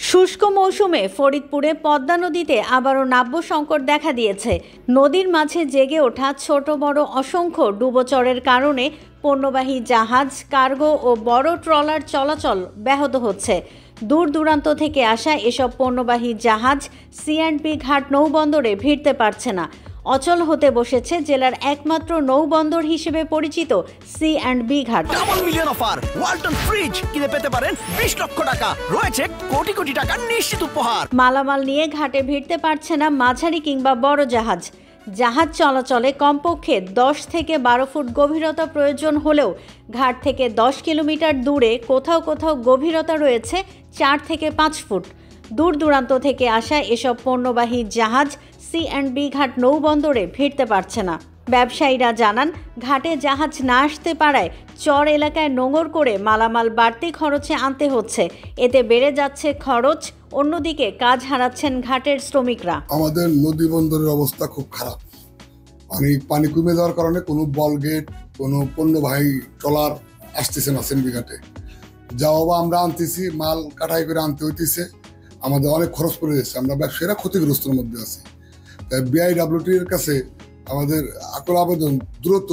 শুষ্ক মৌসুমে ফরিদপুরে পদ্মা নদীতে আবারও নাব্য সংকট দেখা দিয়েছে। নদীর মাঝে জেগে ওঠা ছোট বড় অসংখ্য ডুবোচরের কারণে পণ্যবাহী জাহাজ, কার্গো ও বড় ট্রলার চলাচল ব্যাহত হচ্ছে। দূর দূরান্ত থেকে আসা এসব পণ্যবাহী জাহাজ সি&বি ঘাট নৌবন্দরে ভিড়তে পারছে না। অচল হতে বসেছে জেলার একমাত্র নৌবন্দর হিসেবে পরিচিত সি&বি ঘাট। Double million offer Walton fridge কিনে পেতে পারেন 20 লক্ষ টাকা, রয়েছে কোটি কোটি টাকার নিশ্চিত উপহার। মালামাল নিয়ে ঘাটে ভিড়তে পারছে না মাঝারি কিংবা বড় জাহাজ। জাহাজ চলাচলে কমপক্ষে 10 থেকে 12 ফুট গভীরতা প্রয়োজন হলেও ঘাট থেকে 10 কিলোমিটার দূরে কোথাও কোথাও গভীরতা রয়েছে 4 থেকে 5 ফুট। দূর দূরান্ত থেকে আসা এসব পণ্যবাহী জাহাজ সি&বি ঘাট নৌবন্দরে ভিড়তে পারছে না। ব্যবসায়ীরা জানান, ঘাটে জাহাজ না আসতে পারায় চর এলাকায় নোঙর করে মালামাল বাড়তি খরচে আনতে হচ্ছে। এতে বেড়ে যাচ্ছে খরচ, অন্যদিকে কাজ হারাচ্ছেন ঘাটের শ্রমিকরা। আমাদের নদী বন্দরের অবস্থা খুব খারাপ। পানি কমে যাওয়ার কারণে কোনো বল গেট, কোনো পণ্যবাহী ট্রলার আসতেছে না সি&বি ঘাটে। যাও বা আমরা আনতেছি, মাল কাটাই করে আনতে হইতেছে, আমাদের অনেক খরচ পড়ে যাচ্ছে। আমরা ব্যবসায়ীরা ক্ষতিগ্রস্তের মধ্যে আছি। তাই BIWT-র কাছে আমাদের আকুল আবেদন, দ্রুত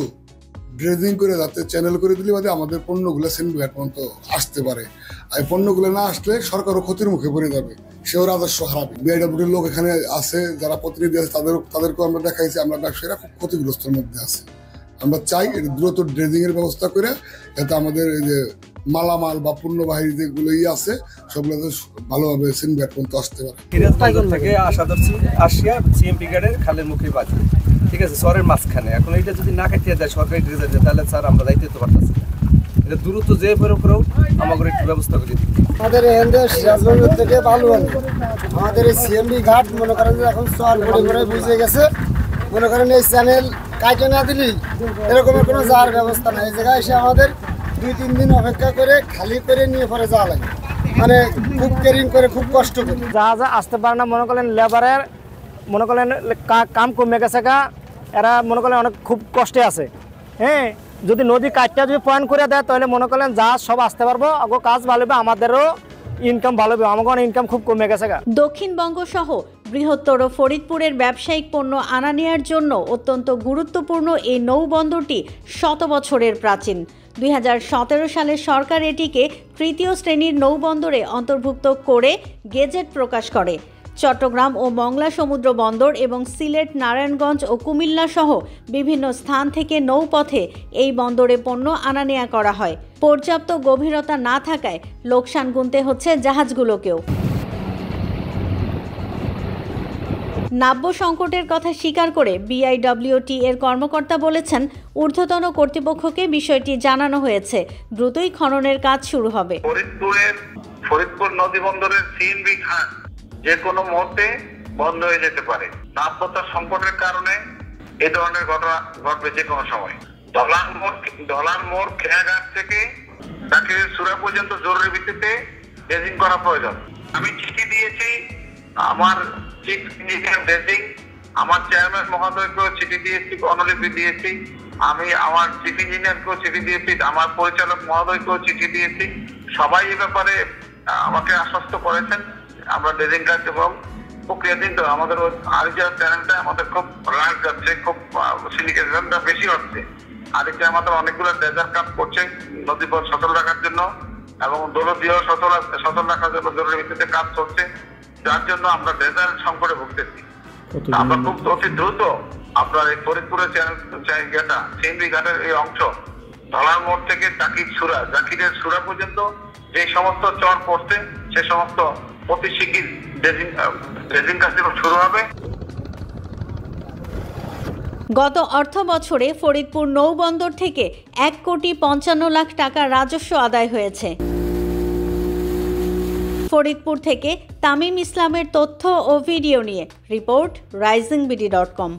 ড্রেজিং করে যাতে চ্যানেল করে দিলে বাদে আমাদের পণ্যগুলো সি&বি ঘাট পর্যন্ত আসতে পারে। আর এই পণ্যগুলো না আসলে সরকারও ক্ষতির মুখে পড়ে যাবে, সেও রাজস্ব হারাবে। BIWT-র লোক এখানে আছে, যারা প্রতিনিধি আছে, তাদেরকেও আমরা দেখাইছি। আমরা ব্যবসায়ীরা খুব ক্ষতিগ্রস্তের মধ্যে আছে। আমরা চাই দ্রুত ড্রেজিং এর ব্যবস্থা করে যাতে আমাদের এই যে মালামাল বা পণ্যবাহী যেগুলো আছে সবগুলো ভালোভাবে সি&বি ঘাট পর্যন্ত আসতে পারে। সিরাজগঞ্জ থেকে আসিয়া সি&বি ঘাটের খালের মুখে বাজে, ঠিক আছে, শহরের মাঝখানে। এখন এটা যদি না কাটিয়ে দেয় সরকারি ড্রেজার দেয়, তাহলে স্যার আমরা যাইতে তো পারতেছি না। এটা দ্রুত যে করেও আমাদের একটু ব্যবস্থা করে দিতে। আমাদের সিরাজগঞ্জ থেকে ভালো আমাদের এই সি&বি ঘাট মনে করেন যে এখন চর ঘুরে বুঝে গেছে। মনে করেন এই চ্যানেল কাটে না দিলি এরকমের কোনো যাওয়ার ব্যবস্থা নাই। এই জায়গায় এসে আমাদের 2-3 দিন অপেক্ষা করে খালি করে নিয়ে পরে যাওয়া লাগে, মানে খুব কেরিং করে, খুব কষ্ট করে। জাহাজ আসতে পারে না, মনে করেন লেবারের মনে করেন কাম কমে গেছে, এরা মনে করেন অনেক খুব কষ্টে আছে। হ্যাঁ, যদি নদী কাটটা যদি পয়েন্ট করে দেয় তাহলে মনে করেন জাহাজ সব আসতে পারবো, আগো কাজ ভালো হবে, আমাদেরও ইনকাম ভালো হবে। আমার ইনকাম খুব কমে গেছে। দক্ষিণবঙ্গ সহ বৃহত্তর ফরিদপুরের ব্যবসায়িক পণ্য আনা নেওয়ার জন্য অত্যন্ত গুরুত্বপূর্ণ এই নৌবন্দরটি শত বছরের প্রাচীন। 2017 সালে সরকার এটিকে তৃতীয় শ্রেণীর নৌবন্দরে অন্তর্ভুক্ত করে গেজেট প্রকাশ করে। চট্টগ্রাম ও মংলা সমুদ্র বন্দর এবং সিলেট, নারায়ণগঞ্জ ও কুমিল্লা সহ বিভিন্ন স্থান থেকে নৌপথে এই বন্দরে পণ্য আনা নেওয়া করা হয়। পর্যাপ্ত গভীরতা না থাকায় লোকসান গুনতে হচ্ছে জাহাজগুলোকেও। নাব্য সংকটের কথা স্বীকার করে BIWT এর কর্মকর্তা বলেছেন, ঊর্ধ্বতন কর্তৃপক্ষকে বিষয়টি জানানো হয়েছে, দ্রুতই খননের কাজ শুরু হবে। ফরিদপুর নদী বন্দরের সি&বি ঘাট যে কোনো মুহূর্তে বন্ধ হয়ে যেতে পারে। নাব্যতা সংকটের কারণে এই ধরনের ঘটনা ঘটবে যে কোনো সময়। ডলার মোড় খেয়াঘাট থেকে তাকে সুরা পর্যন্ত জরুরি ভিত্তিতে ড্রেজিং করা প্রয়োজন। আমি চিঠি দিয়েছি, আমার চিফ ইঞ্জিনিয়ার ড্রেজিং, আমার চেয়ারম্যান মহোদয়কেও চিঠি দিয়েছি, অনুলিপি দিয়েছি। আমি আমার চিফ ইঞ্জিনিয়ারকেও চিঠি দিয়েছি, আমার পরিচালক মহোদয়কেও চিঠি দিয়েছি। সবাই এ ব্যাপারে আমাকে আশ্বস্ত করেছেন। আমরা ড্রেজিং কাজ এবং প্রক্রিয়াধীন। তো আমাদের আরিজা চ্যানেলটা আমাদের খুব লার্জ যাচ্ছে, খুব সিন্ডিকেশনটা বেশি হচ্ছে। আরিজা আমাদের অনেকগুলো ড্রেজার কাজ করছে নদী পথ সচল রাখার জন্য এবং দৌলতদিও সচল রাখার জন্য জরুরি ভিত্তিতে কাজ চলছে, যার জন্য আমরা ড্রেজার সংকটে ভুগতেছি। আমরা খুব অতি দ্রুত আপনার এই ফরিদপুরের জায়গাটা সি&বি ঘাটের এই অংশ ধলার মোড় থেকে জাকিরের সুরা পর্যন্ত যে সমস্ত চর পড়ছে সে সমস্ত অতি শিগগির ড্রেজিং কাজ শুরু হবে। গত অর্থ বছরে ফরিদপুর নৌবন্দর থেকে 1,55,00,000 টাকা রাজস্ব আদায় হয়েছে। ফরিদপুর থেকে তামিম ইসলামের তথ্য ও ভিডিও নিয়ে রিপোর্ট risingBD.com।